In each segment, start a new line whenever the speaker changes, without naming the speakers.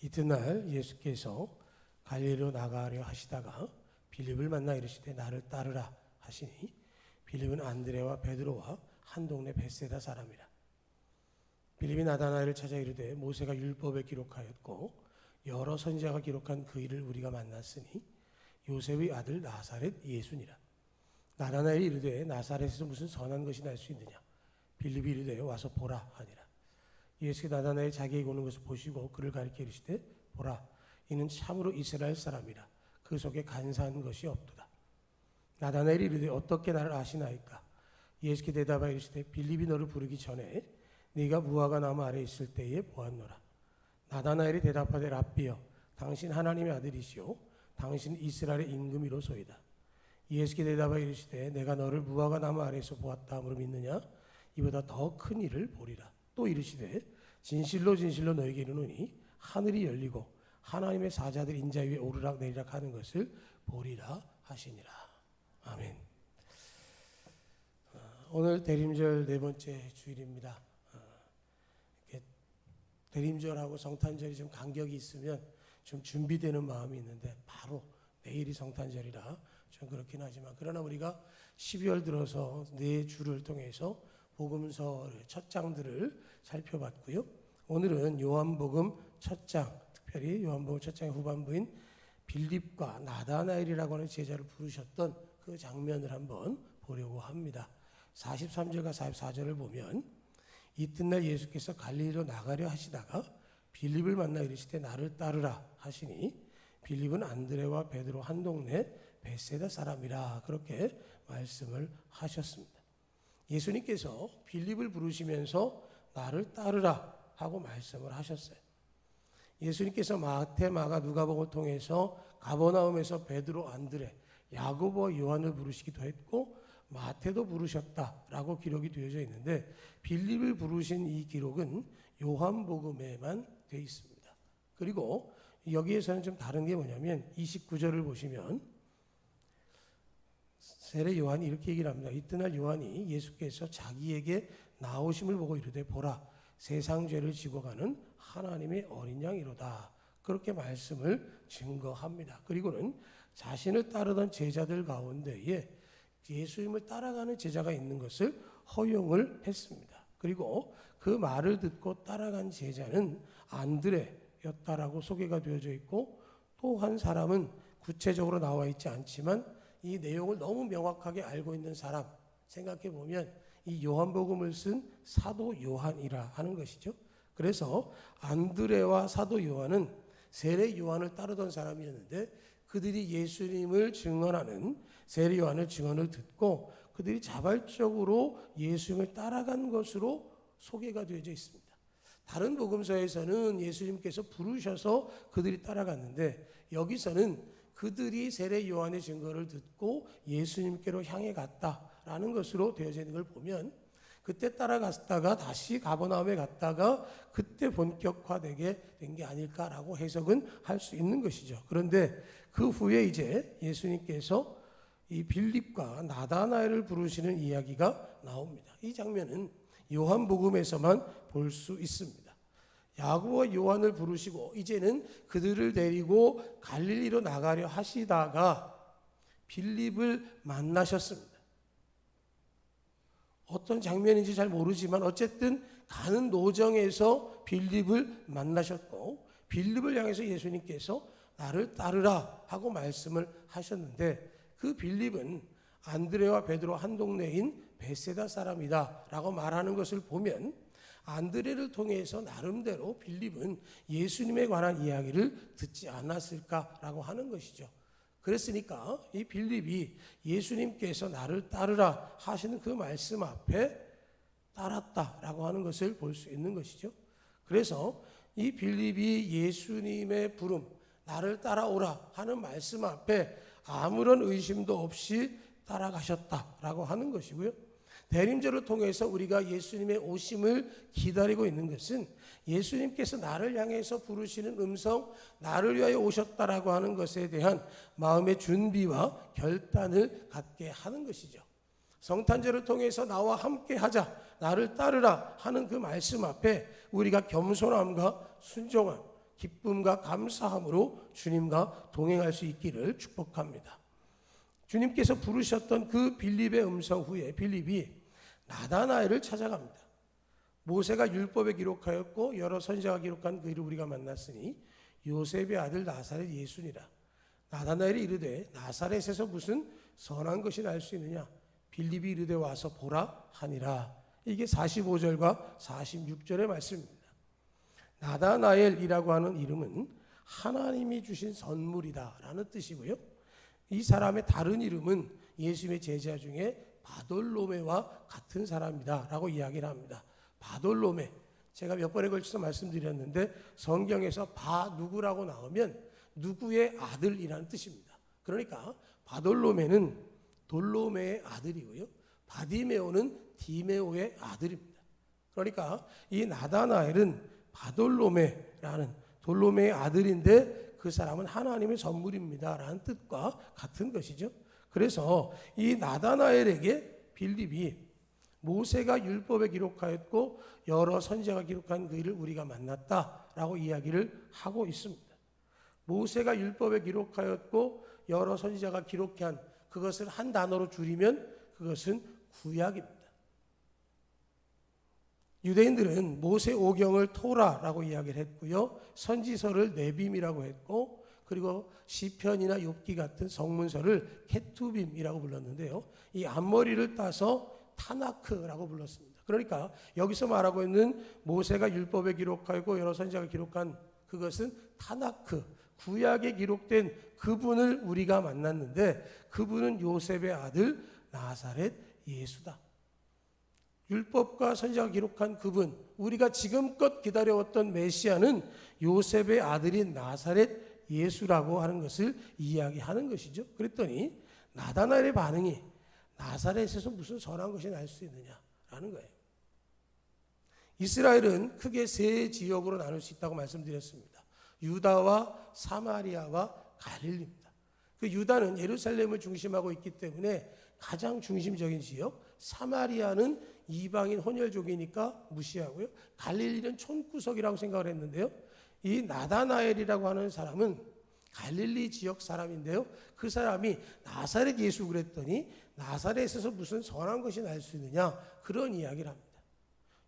이튿날 예수께서 갈릴리로 나가려 하시다가 빌립을 만나 이르시되 나를 따르라 하시니 빌립은 안드레와 베드로와 한 동네 벳세다 사람이라. 빌립이 나다나엘을 찾아 이르되 모세가 율법에 기록하였고 여러 선지자가 기록한 그 일을 우리가 만났으니 요셉의 아들 나사렛 예수니라. 나다나엘이 이르되 나사렛에서 무슨 선한 것이 날 수 있느냐. 빌립이 이르되 와서 보라 하니라. 예수께서 나다나엘이 자기에게 오는 것을 보시고 그를 가리켜 이르시되 보라, 이는 참으로 이스라엘 사람이라. 그 속에 간사한 것이 없도다. 나다나엘이 이르되 어떻게 나를 아시나이까. 예수께 대답하여 이르시되 빌립이 너를 부르기 전에 네가 무화과 나무 아래 있을 때에 보았노라. 나다나엘이 대답하되 랍비여, 당신 하나님의 아들이시오 당신 이스라엘의 임금이로소이다. 예수께 대답하여 이르시되 내가 너를 무화과 나무 아래에서 보았다 함으로 믿느냐. 이보다 더 큰 일을 보리라. 또 이르시되 진실로 진실로 너에게 이르노니 하늘이 열리고 하나님의 사자들 인자 위에 오르락 내리락 하는 것을 보리라 하시니라. 아멘. 오늘 대림절 네 번째 주일입니다. 대림절하고 성탄절이 좀 간격이 있으면 좀 준비되는 마음이 있는데 바로 내일이 성탄절이라 좀 그렇긴 하지만, 그러나 우리가 12월 들어서 네 주를 통해서 복음서 첫 장들을 살펴봤고요. 오늘은 요한복음 첫 장, 특별히 요한복음 첫 장의 후반부인 빌립과 나다나엘이라고 하는 제자를 부르셨던 그 장면을 한번 보려고 합니다. 43절과 44절을 보면 이튿날 예수께서 갈릴리로 나가려 하시다가 빌립을 만나 이르시되 나를 따르라 하시니 빌립은 안드레와 베드로 한 동네 벳세다 사람이라. 그렇게 말씀을 하셨습니다. 예수님께서 빌립을 부르시면서 나를 따르라 하고 말씀을 하셨어요. 예수님께서 마태, 마가, 누가복음을 통해서 가버나움에서 베드로, 안드레, 야고보와 요한을 부르시기도 했고 마태도 부르셨다라고 기록이 되어져 있는데, 빌립을 부르신 이 기록은 요한복음에만 되어 있습니다. 그리고 여기에서는 좀 다른 게 뭐냐면 29절을 보시면 세례 요한이 이렇게 얘기를 합니다. 이튿날 요한이 예수께서 자기에게 나오심을 보고 이르되 보라, 세상 죄를 지고 가는 하나님의 어린 양이로다. 그렇게 말씀을 증거합니다. 그리고는 자신을 따르던 제자들 가운데에 예수님을 따라가는 제자가 있는 것을 허용을 했습니다. 그리고 그 말을 듣고 따라간 제자는 안드레였다라고 소개가 되어져 있고, 또 한 사람은 구체적으로 나와 있지 않지만 이 내용을 너무 명확하게 알고 있는 사람, 생각해 보면 이 요한복음을 쓴 사도 요한이라 하는 것이죠. 그래서 안드레와 사도 요한은 세례 요한을 따르던 사람이었는데 그들이 예수님을 증언하는 세례 요한의 증언을 듣고 그들이 자발적으로 예수님을 따라간 것으로 소개가 되어져 있습니다. 다른 복음서에서는 예수님께서 부르셔서 그들이 따라갔는데 여기서는 그들이 세례 요한의 증거를 듣고 예수님께로 향해 갔다라는 것으로 되어져 있는 걸 보면 그때 따라갔다가 다시 가버나움에 갔다가 그때 본격화되게 된 게 아닐까라고 해석은 할 수 있는 것이죠. 그런데 그 후에 이제 예수님께서 이 빌립과 나다나엘을 부르시는 이야기가 나옵니다. 이 장면은 요한복음에서만 볼 수 있습니다. 야고보와 요한을 부르시고 이제는 그들을 데리고 갈릴리로 나가려 하시다가 빌립을 만나셨습니다. 어떤 장면인지 잘 모르지만 어쨌든 가는 노정에서 빌립을 만나셨고 빌립을 향해서 예수님께서 나를 따르라 하고 말씀을 하셨는데, 그 빌립은 안드레와 베드로 한 동네인 벳세다 사람이다 라고 말하는 것을 보면 안드레를 통해서 나름대로 빌립은 예수님에 관한 이야기를 듣지 않았을까라고 하는 것이죠. 그랬으니까 이 빌립이 예수님께서 나를 따르라 하시는 그 말씀 앞에 따랐다라고 하는 것을 볼 수 있는 것이죠. 그래서 이 빌립이 예수님의 부름, 나를 따라오라 하는 말씀 앞에 아무런 의심도 없이 따라가셨다라고 하는 것이고요. 대림절을 통해서 우리가 예수님의 오심을 기다리고 있는 것은 예수님께서 나를 향해서 부르시는 음성, 나를 위하여 오셨다라고 하는 것에 대한 마음의 준비와 결단을 갖게 하는 것이죠. 성탄절을 통해서 나와 함께 하자, 나를 따르라 하는 그 말씀 앞에 우리가 겸손함과 순종함, 기쁨과 감사함으로 주님과 동행할 수 있기를 축복합니다. 주님께서 부르셨던 그 빌립의 음성 후에 빌립이 나다나엘을 찾아갑니다. 모세가 율법에 기록하였고 여러 선지자가 기록한 그 일을 우리가 만났으니 요셉의 아들 나사렛 예수니라. 나다나엘이 이르되 나사렛에서 무슨 선한 것이 날 수 있느냐? 빌립이 이르되 와서 보라 하니라. 이게 45절과 46절의 말씀입니다. 나다나엘이라고 하는 이름은 하나님이 주신 선물이다 라는 뜻이고요. 이 사람의 다른 이름은 예수님의 제자 중에 바돌로메와 같은 사람이다 라고 이야기를 합니다. 바돌로메, 제가 몇 번에 걸쳐서 말씀드렸는데 성경에서 바 누구라고 나오면 누구의 아들이라는 뜻입니다. 그러니까 바돌로메는 돌로메의 아들이고요, 바디메오는 디메오의 아들입니다. 그러니까 이 나다나엘은 바돌로메라는 돌로메의 아들인데 그 사람은 하나님의 선물입니다 라는 뜻과 같은 것이죠. 그래서 이 나다나엘에게 빌립이 모세가 율법에 기록하였고 여러 선지자가 기록한 그 일을 우리가 만났다라고 이야기를 하고 있습니다. 모세가 율법에 기록하였고 여러 선지자가 기록한 그것을 한 단어로 줄이면 그것은 구약입니다. 유대인들은 모세 오경을 토라라고 이야기를 했고요, 선지서를 네빔이라고 했고, 그리고 시편이나 욥기 같은 성문서를 케투빔이라고 불렀는데요, 이 앞머리를 따서 타나크라고 불렀습니다. 그러니까 여기서 말하고 있는 모세가 율법에 기록하고 여러 선지자가 기록한 그것은 타나크, 구약에 기록된 그분을 우리가 만났는데 그분은 요셉의 아들 나사렛 예수다. 율법과 선지자가 기록한 그분, 우리가 지금껏 기다려왔던 메시아는 요셉의 아들인 나사렛 예수라고 하는 것을 이야기하는 것이죠. 그랬더니 나다나엘의 반응이 나사렛에서 무슨 선한 것이 날 수 있느냐라는 거예요. 이스라엘은 크게 세 지역으로 나눌 수 있다고 말씀드렸습니다. 유다와 사마리아와 갈릴리입니다. 그 유다는 예루살렘을 중심하고 있기 때문에 가장 중심적인 지역, 사마리아는 이방인 혼혈족이니까 무시하고요, 갈릴리는 촌구석이라고 생각을 했는데요, 이 나다나엘이라고 하는 사람은 갈릴리 지역 사람인데요, 그 사람이 나사렛 예수 그랬더니 나사렛에서 무슨 선한 것이 날 수 있느냐, 그런 이야기를 합니다.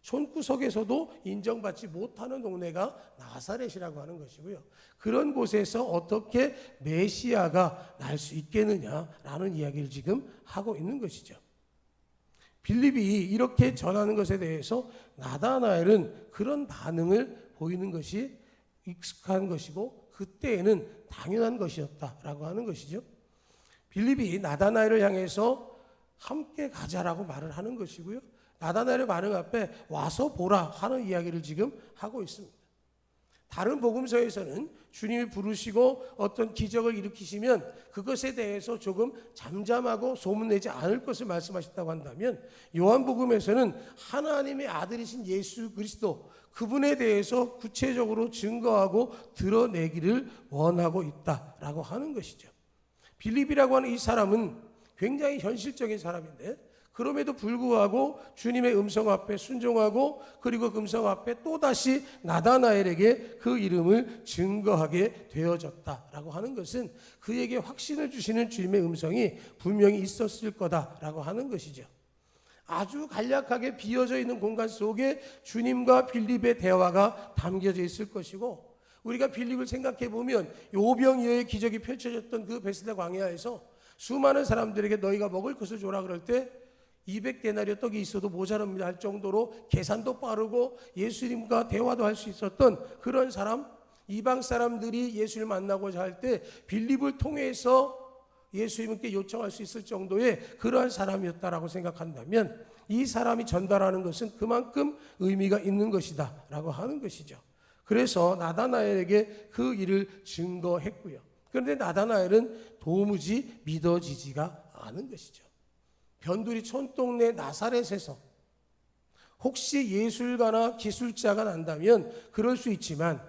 촌구석에서도 인정받지 못하는 동네가 나사렛이라고 하는 것이고요, 그런 곳에서 어떻게 메시아가 날 수 있겠느냐라는 이야기를 지금 하고 있는 것이죠. 빌립이 이렇게 전하는 것에 대해서 나다나엘은 그런 반응을 보이는 것이 익숙한 것이고 그때에는 당연한 것이었다라고 하는 것이죠. 빌립이 나다나엘을 향해서 함께 가자라고 말을 하는 것이고요, 나다나엘의 반응 앞에 와서 보라 하는 이야기를 지금 하고 있습니다. 다른 복음서에서는 주님이 부르시고 어떤 기적을 일으키시면 그것에 대해서 조금 잠잠하고 소문내지 않을 것을 말씀하셨다고 한다면, 요한복음에서는 하나님의 아들이신 예수 그리스도 그분에 대해서 구체적으로 증거하고 드러내기를 원하고 있다라고 하는 것이죠. 빌립이라고 하는 이 사람은 굉장히 현실적인 사람인데 그럼에도 불구하고 주님의 음성 앞에 순종하고 그리고 그 음성 앞에 또다시 나다나엘에게 그 이름을 증거하게 되어졌다라고 하는 것은 그에게 확신을 주시는 주님의 음성이 분명히 있었을 거다라고 하는 것이죠. 아주 간략하게 비어져 있는 공간 속에 주님과 빌립의 대화가 담겨져 있을 것이고, 우리가 빌립을 생각해 보면 오병이어의 기적이 펼쳐졌던 그 베스다 광야에서 수많은 사람들에게 너희가 먹을 것을 줘라 그럴 때 200데나리오 떡이 있어도 모자랍니다 할 정도로 계산도 빠르고 예수님과 대화도 할 수 있었던 그런 사람, 이방 사람들이 예수를 만나고자 할 때 빌립을 통해서 예수님께 요청할 수 있을 정도의 그러한 사람이었다라고 생각한다면 이 사람이 전달하는 것은 그만큼 의미가 있는 것이다 라고 하는 것이죠. 그래서 나다나엘에게 그 일을 증거했고요. 그런데 나다나엘은 도무지 믿어지지가 않은 것이죠. 변두리 촌동네 나사렛에서 혹시 예술가나 기술자가 난다면 그럴 수 있지만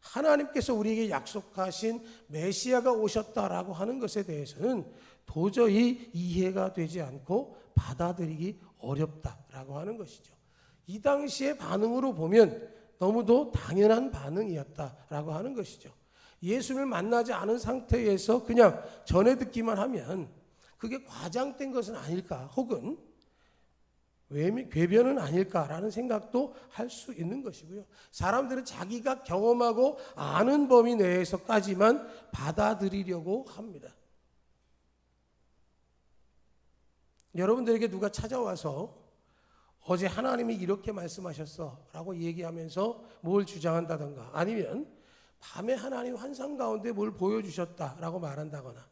하나님께서 우리에게 약속하신 메시아가 오셨다라고 하는 것에 대해서는 도저히 이해가 되지 않고 받아들이기 어렵다라고 하는 것이죠. 이 당시의 반응으로 보면 너무도 당연한 반응이었다라고 하는 것이죠. 예수를 만나지 않은 상태에서 그냥 전해 듣기만 하면 그게 과장된 것은 아닐까, 혹은 궤변은 아닐까라는 생각도 할 수 있는 것이고요. 사람들은 자기가 경험하고 아는 범위 내에서까지만 받아들이려고 합니다. 여러분들에게 누가 찾아와서 어제 하나님이 이렇게 말씀하셨어 라고 얘기하면서 뭘 주장한다던가, 아니면 밤에 하나님 환상 가운데 뭘 보여주셨다 라고 말한다거나,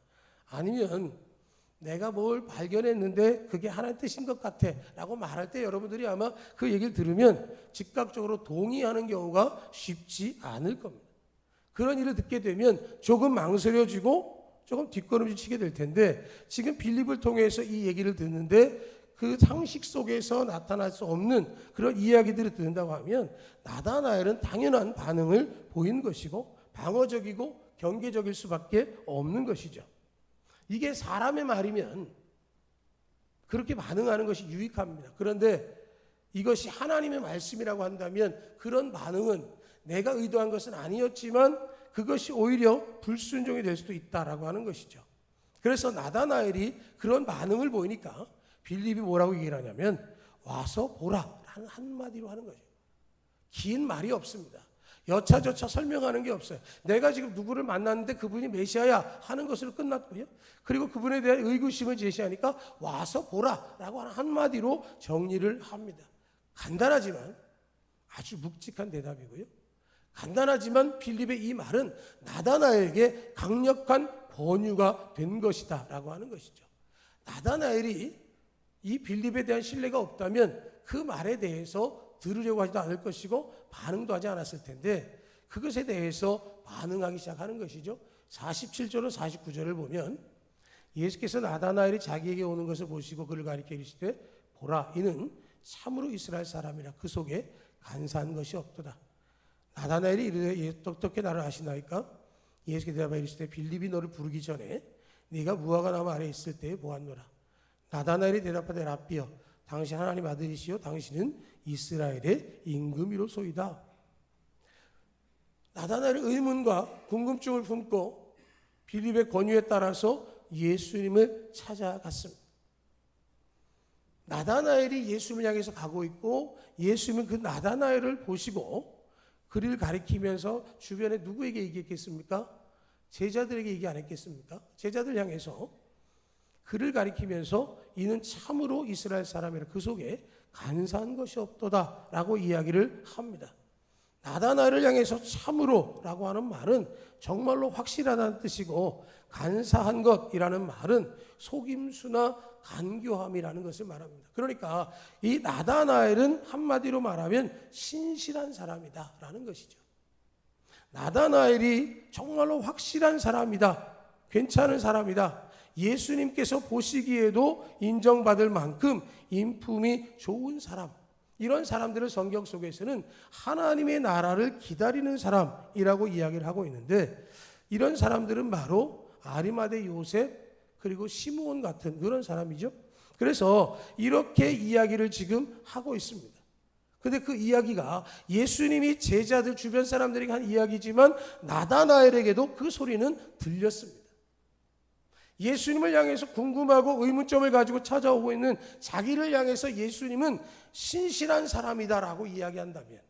아니면 내가 뭘 발견했는데 그게 하나님 뜻인 것 같아 라고 말할 때 여러분들이 아마 그 얘기를 들으면 즉각적으로 동의하는 경우가 쉽지 않을 겁니다. 그런 일을 듣게 되면 조금 망설여지고 조금 뒷걸음질 치게 될 텐데, 지금 빌립을 통해서 이 얘기를 듣는데 그 상식 속에서 나타날 수 없는 그런 이야기들을 듣는다고 하면 나다나엘은 당연한 반응을 보이는 것이고 방어적이고 경계적일 수밖에 없는 것이죠. 이게 사람의 말이면 그렇게 반응하는 것이 유익합니다. 그런데 이것이 하나님의 말씀이라고 한다면 그런 반응은 내가 의도한 것은 아니었지만 그것이 오히려 불순종이 될 수도 있다라고 하는 것이죠. 그래서 나다나엘이 그런 반응을 보이니까 빌립이 뭐라고 얘기를 하냐면 와서 보라 라는 한마디로 하는 거죠. 긴 말이 없습니다. 여차저차 설명하는 게 없어요. 내가 지금 누구를 만났는데 그분이 메시아야 하는 것으로 끝났고요. 그리고 그분에 대한 의구심을 제시하니까 와서 보라 라고 하는 한마디로 정리를 합니다. 간단하지만 아주 묵직한 대답이고요. 간단하지만 빌립의 이 말은 나다나엘에게 강력한 권유가 된 것이다 라고 하는 것이죠. 나다나엘이 이 빌립에 대한 신뢰가 없다면 그 말에 대해서 들으려고 하지도 않을 것이고 반응도 하지 않았을 텐데 그것에 대해서 반응하기 시작하는 것이죠. 47절로 49절을 보면 예수께서 나다나엘이 자기에게 오는 것을 보시고 그를 가리켜 이르시되 보라 이는 참으로 이스라엘 사람이라 그 속에 간사한 것이 없도다. 나다나엘이 이르되 어떻게 나를 아시나이까? 예수께서 대답하여 이르시되 빌립이 너를 부르기 전에 네가 무화과 나무 아래에 있을 때에 보았노라. 나다나엘이 대답하되 랍비여 당신 하나님 아들이시요 당신은 이스라엘의 임금이로소이다. 나다나엘의 의문과 궁금증을 품고 빌립의 권유에 따라서 예수님을 찾아갔습니다. 나다나엘이 예수님을 향해서 가고 있고 예수님은 그 나다나엘을 보시고 그를 가리키면서 주변에 누구에게 얘기했겠습니까? 제자들에게 얘기 안 했겠습니까? 제자들 향해서 그를 가리키면서 이는 참으로 이스라엘 사람이라 그 속에 간사한 것이 없도다 라고 이야기를 합니다. 나다나엘을 향해서 참으로 라고 하는 말은 정말로 확실하다는 뜻이고 간사한 것이라는 말은 속임수나 간교함이라는 것을 말합니다. 그러니까 이 나다나엘은 한마디로 말하면 신실한 사람이다 라는 것이죠. 나다나엘이 정말로 확실한 사람이다, 괜찮은 사람이다, 예수님께서 보시기에도 인정받을 만큼 인품이 좋은 사람, 이런 사람들을 성경 속에서는 하나님의 나라를 기다리는 사람이라고 이야기를 하고 있는데, 이런 사람들은 바로 아리마대 요셉 그리고 시므온 같은 그런 사람이죠. 그래서 이렇게 이야기를 지금 하고 있습니다. 근데 그 이야기가 예수님이 제자들 주변 사람들에게 한 이야기지만 나다나엘에게도 그 소리는 들렸습니다. 예수님을 향해서 궁금하고 의문점을 가지고 찾아오고 있는 자기를 향해서 예수님은 신실한 사람이다라고 이야기한다면,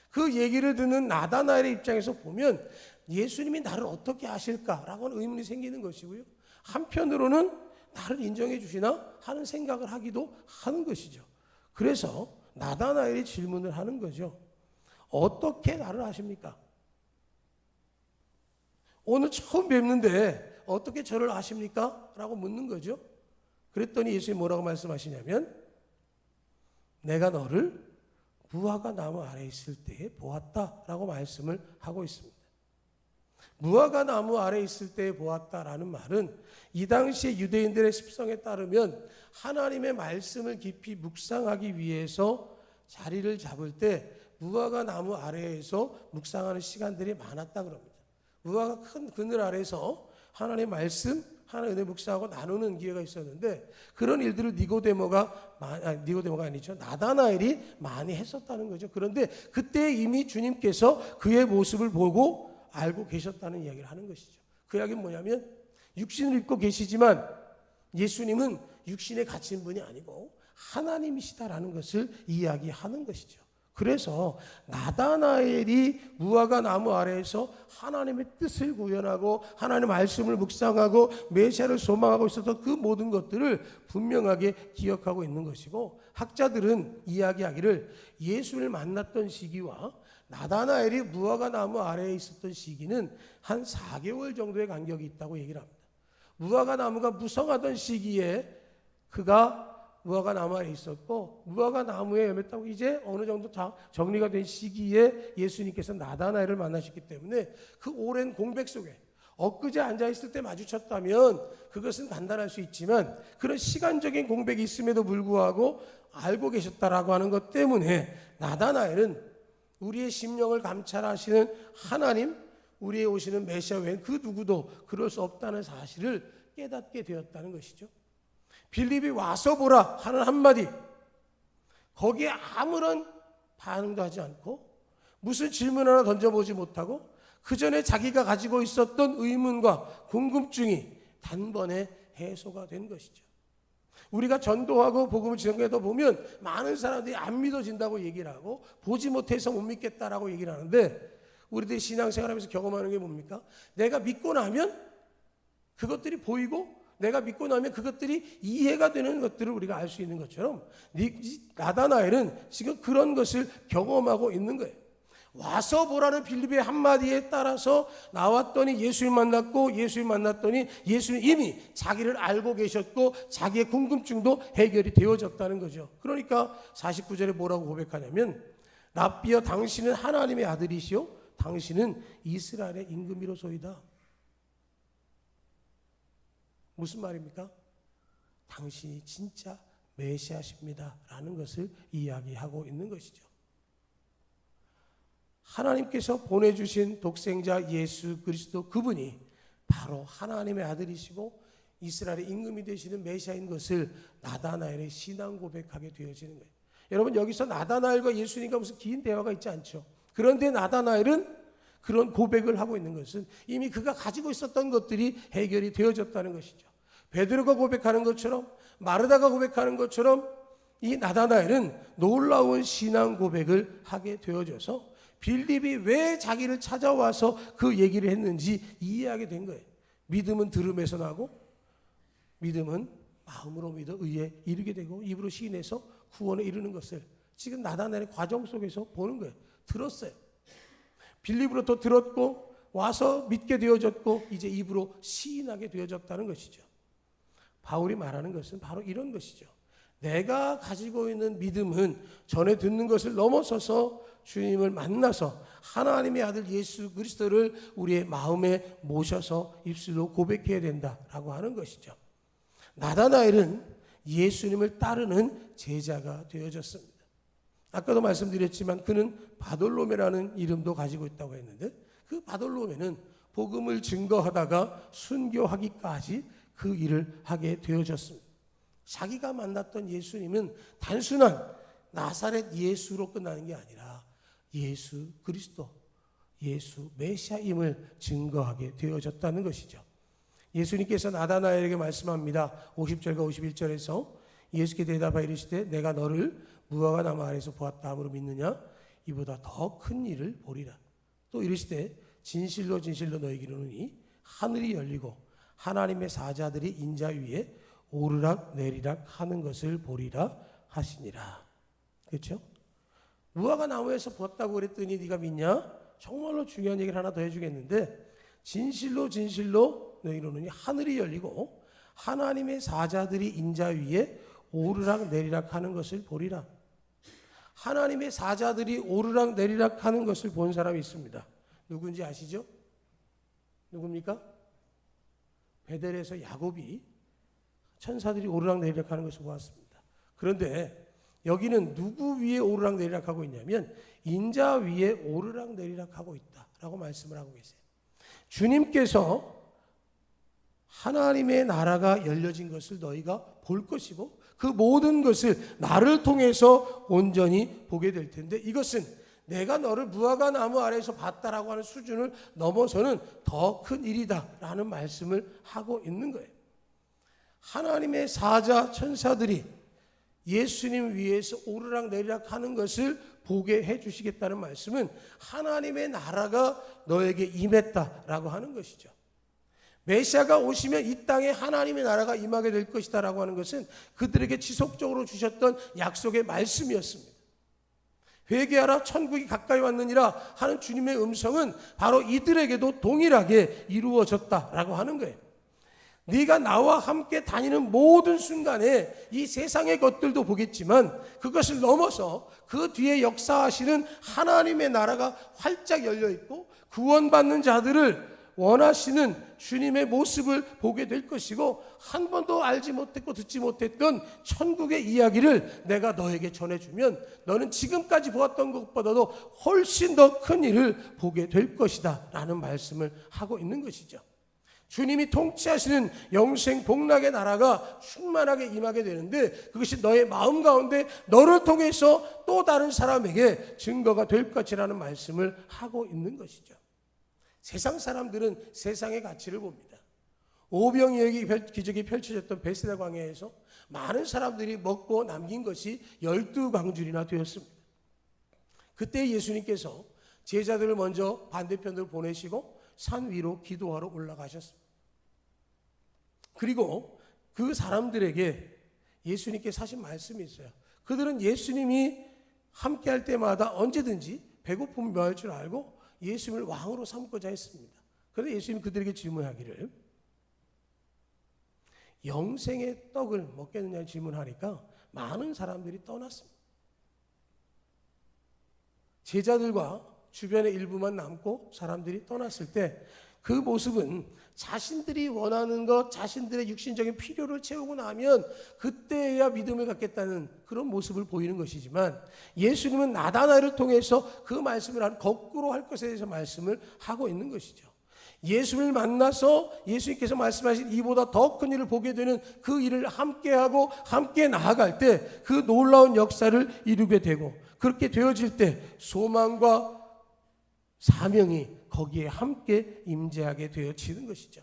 그 얘기를 듣는 나다나엘의 입장에서 보면 예수님이 나를 어떻게 아실까라고 하는 의문이 생기는 것이고요. 한편으로는 나를 인정해 주시나 하는 생각을 하기도 하는 것이죠. 그래서 나다나엘이 질문을 하는 거죠. 어떻게 나를 아십니까? 오늘 처음 뵙는데 어떻게 저를 아십니까? 라고 묻는 거죠. 그랬더니 예수님이 뭐라고 말씀하시냐면 내가 너를 무화과 나무 아래에 있을 때에 보았다라고 말씀을 하고 있습니다. 무화과 나무 아래에 있을 때에 보았다라는 말은 이 당시에 유대인들의 습성에 따르면 하나님의 말씀을 깊이 묵상하기 위해서 자리를 잡을 때 무화과 나무 아래에서 묵상하는 시간들이 많았다 그럽니다. 무화과 큰 그늘 아래에서 하나님의 말씀 하나의 은혜 묵상하고 나누는 기회가 있었는데 그런 일들을 니고데모가 아니죠. 나다나엘이 많이 했었다는 거죠. 그런데 그때 이미 주님께서 그의 모습을 보고 알고 계셨다는 이야기를 하는 것이죠. 그 이야기는 뭐냐면 육신을 입고 계시지만 예수님은 육신에 갇힌 분이 아니고 하나님이시다라는 것을 이야기하는 것이죠. 그래서 나다나엘이 무화과 나무 아래에서 하나님의 뜻을 구현하고 하나님의 말씀을 묵상하고 메시아를 소망하고 있었던 그 모든 것들을 분명하게 기억하고 있는 것이고, 학자들은 이야기하기를 예수를 만났던 시기와 나다나엘이 무화과 나무 아래에 있었던 시기는 한 4개월 정도의 간격이 있다고 얘기를 합니다. 무화과 나무가 무성하던 시기에 그가 무화과 나무에 있었고, 무화과 나무에 열매 따고 이제 어느 정도 다 정리가 된 시기에 예수님께서 나다나엘을 만나셨기 때문에 그 오랜 공백 속에 엊그제 앉아있을 때 마주쳤다면 그것은 간단할 수 있지만 그런 시간적인 공백이 있음에도 불구하고 알고 계셨다라고 하는 것 때문에 나다나엘은 우리의 심령을 감찰하시는 하나님, 우리의 오시는 메시아 외엔 그 누구도 그럴 수 없다는 사실을 깨닫게 되었다는 것이죠. 빌립이 와서 보라 하는 한마디, 거기에 아무런 반응도 하지 않고 무슨 질문 하나 던져보지 못하고 그 전에 자기가 가지고 있었던 의문과 궁금증이 단번에 해소가 된 것이죠. 우리가 전도하고 복음을 전개하다 보면 많은 사람들이 안 믿어진다고 얘기를 하고 보지 못해서 못 믿겠다라고 얘기를 하는데, 우리들이 신앙생활하면서 경험하는 게 뭡니까? 내가 믿고 나면 그것들이 보이고 내가 믿고 나면 그것들이 이해가 되는 것들을 우리가 알 수 있는 것처럼 나다나엘은 지금 그런 것을 경험하고 있는 거예요. 와서 보라는 빌립의 한마디에 따라서 나왔더니 예수님 만났고, 예수님 만났더니 예수님 이미 자기를 알고 계셨고 자기의 궁금증도 해결이 되어졌다는 거죠. 그러니까 49절에 뭐라고 고백하냐면, 랍비여 당신은 하나님의 아들이시오 당신은 이스라엘의 임금이로소이다. 무슨 말입니까? 당신이 진짜 메시아십니다 라는 것을 이야기하고 있는 것이죠. 하나님께서 보내주신 독생자 예수 그리스도, 그분이 바로 하나님의 아들이시고 이스라엘의 임금이 되시는 메시아인 것을 나다나엘의 신앙 고백하게 되어지는 거예요. 여러분, 여기서 나다나엘과 예수님과 무슨 긴 대화가 있지 않죠. 그런데 나다나엘은 그런 고백을 하고 있는 것은 이미 그가 가지고 있었던 것들이 해결이 되어졌다는 것이죠. 베드로가 고백하는 것처럼, 마르다가 고백하는 것처럼 이 나다나엘은 놀라운 신앙 고백을 하게 되어져서 빌립이 왜 자기를 찾아와서 그 얘기를 했는지 이해하게 된 거예요. 믿음은 들음에서 나고, 믿음은 마음으로 믿어 의에 이르게 되고, 입으로 시인해서 구원에 이르는 것을 지금 나다나엘의 과정 속에서 보는 거예요. 들었어요. 빌립으로부터 들었고 와서 믿게 되어졌고 이제 입으로 시인하게 되어졌다는 것이죠. 바울이 말하는 것은 바로 이런 것이죠. 내가 가지고 있는 믿음은 전에 듣는 것을 넘어서서 주님을 만나서 하나님의 아들 예수 그리스도를 우리의 마음에 모셔서 입술로 고백해야 된다라고 하는 것이죠. 나다나엘은 예수님을 따르는 제자가 되어졌습니다. 아까도 말씀드렸지만 그는 바돌로메라는 이름도 가지고 있다고 했는데, 그 바돌로메는 복음을 증거하다가 순교하기까지 그 일을 하게 되어졌습니다. 자기가 만났던 예수님은 단순한 나사렛 예수로 끝나는 게 아니라 예수 그리스도, 예수 메시아임을 증거하게 되어졌다는 것이죠. 예수님께서 나다나엘에게 말씀합니다. 50절과 51절에서 예수께 대답하여 이르시되 내가 너를 무화과 나무 아래에서 보았다 함으로 믿느냐? 이보다 더 큰 일을 보리라. 또 이르시되 진실로 진실로 너희에게 이르노니 하늘이 열리고 하나님의 사자들이 인자 위에 오르락 내리락 하는 것을 보리라 하시니라. 그렇죠? 무화과 나무에서 보았다고 그랬더니 네가 믿냐? 정말로 중요한 얘기를 하나 더 해주겠는데, 진실로 진실로 너희에게 이르노니 하늘이 열리고 하나님의 사자들이 인자 위에 오르락 내리락 하는 것을 보리라. 하나님의 사자들이 오르락 내리락 하는 것을 본 사람이 있습니다. 누군지 아시죠? 누굽니까? 베델에서 야곱이 천사들이 오르락 내리락 하는 것을 보았습니다. 그런데 여기는 누구 위에 오르락 내리락 하고 있냐면 인자 위에 오르락 내리락 하고 있다라고 말씀을 하고 계세요. 주님께서 하나님의 나라가 열려진 것을 너희가 볼 것이고 그 모든 것을 나를 통해서 온전히 보게 될 텐데 이것은 내가 너를 무화과 나무 아래에서 봤다라고 하는 수준을 넘어서는 더 큰 일이다라는 말씀을 하고 있는 거예요. 하나님의 사자 천사들이 예수님 위에서 오르락 내리락 하는 것을 보게 해주시겠다는 말씀은 하나님의 나라가 너에게 임했다라고 하는 것이죠. 메시아가 오시면 이 땅에 하나님의 나라가 임하게 될 것이다 라고 하는 것은 그들에게 지속적으로 주셨던 약속의 말씀이었습니다. 회개하라 천국이 가까이 왔느니라 하는 주님의 음성은 바로 이들에게도 동일하게 이루어졌다라고 하는 거예요. 네가 나와 함께 다니는 모든 순간에 이 세상의 것들도 보겠지만 그것을 넘어서 그 뒤에 역사하시는 하나님의 나라가 활짝 열려 있고 구원받는 자들을 원하시는 주님의 모습을 보게 될 것이고 한 번도 알지 못했고 듣지 못했던 천국의 이야기를 내가 너에게 전해주면 너는 지금까지 보았던 것보다도 훨씬 더 큰 일을 보게 될 것이다 라는 말씀을 하고 있는 것이죠. 주님이 통치하시는 영생 복락의 나라가 충만하게 임하게 되는데 그것이 너의 마음 가운데 너를 통해서 또 다른 사람에게 증거가 될 것이라는 말씀을 하고 있는 것이죠. 세상 사람들은 세상의 가치를 봅니다. 오병이어의 기적이 펼쳐졌던 베세다 광야에서 많은 사람들이 먹고 남긴 것이 12광줄이나 되었습니다. 그때 예수님께서 제자들을 먼저 반대편으로 보내시고 산 위로 기도하러 올라가셨습니다. 그리고 그 사람들에게 예수님께서 하신 말씀이 있어요. 그들은 예수님이 함께할 때마다 언제든지 배고픔을 멸할 줄 알고 예수님을 왕으로 삼고자 했습니다. 그런데 예수님이 그들에게 질문하기를 영생의 떡을 먹겠느냐 질문하니까 많은 사람들이 떠났습니다. 제자들과 주변의 일부만 남고 사람들이 떠났을 때 그 모습은 자신들이 원하는 것, 자신들의 육신적인 필요를 채우고 나면 그때야 믿음을 갖겠다는 그런 모습을 보이는 것이지만 예수님은 나다나엘을 통해서 그 말씀을 거꾸로 할 것에 대해서 말씀을 하고 있는 것이죠. 예수를 만나서 예수님께서 말씀하신 이보다 더 큰 일을 보게 되는 그 일을 함께하고 함께 나아갈 때 그 놀라운 역사를 이루게 되고 그렇게 되어질 때 소망과 사명이 거기에 함께 임재하게 되어지는 것이죠.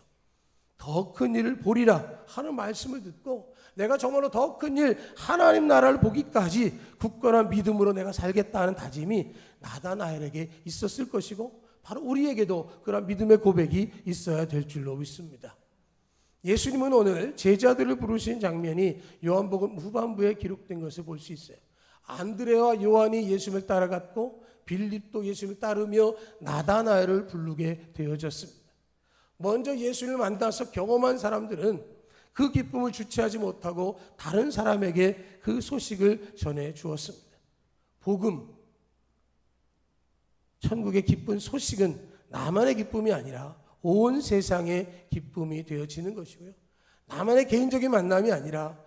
더 큰 일을 보리라 하는 말씀을 듣고 내가 정말로 더 큰 일 하나님 나라를 보기까지 굳건한 믿음으로 내가 살겠다는 다짐이 나다나엘에게 있었을 것이고 바로 우리에게도 그런 믿음의 고백이 있어야 될 줄로 믿습니다. 예수님은 오늘 제자들을 부르신 장면이 요한복음 후반부에 기록된 것을 볼 수 있어요. 안드레와 요한이 예수님을 따라갔고 빌립도 예수님을 따르며 나다나엘을 부르게 되어졌습니다. 먼저 예수님을 만나서 경험한 사람들은 그 기쁨을 주체하지 못하고 다른 사람에게 그 소식을 전해 주었습니다. 복음, 천국의 기쁜 소식은 나만의 기쁨이 아니라 온 세상의 기쁨이 되어지는 것이고요. 나만의 개인적인 만남이 아니라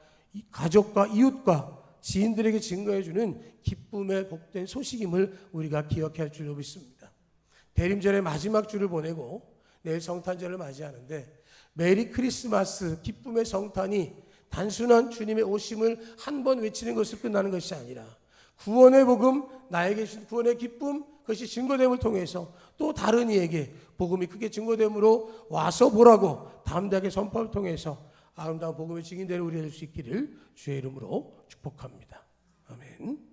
가족과 이웃과 지인들에게 증거해주는 기쁨의 복된 소식임을 우리가 기억할 줄로 믿습니다. 대림절의 마지막 주를 보내고 내일 성탄절을 맞이하는데 메리 크리스마스 기쁨의 성탄이 단순한 주님의 오심을 한 번 외치는 것을 끝나는 것이 아니라 구원의 복음, 나에게 주신 구원의 기쁨, 그것이 증거됨을 통해서 또 다른 이에게 복음이 크게 증거됨으로 와서 보라고 담대하게 선포를 통해서 아름다운 복음의 증인되는 우리 될 수 있기를 주의 이름으로 축복합니다. 아멘.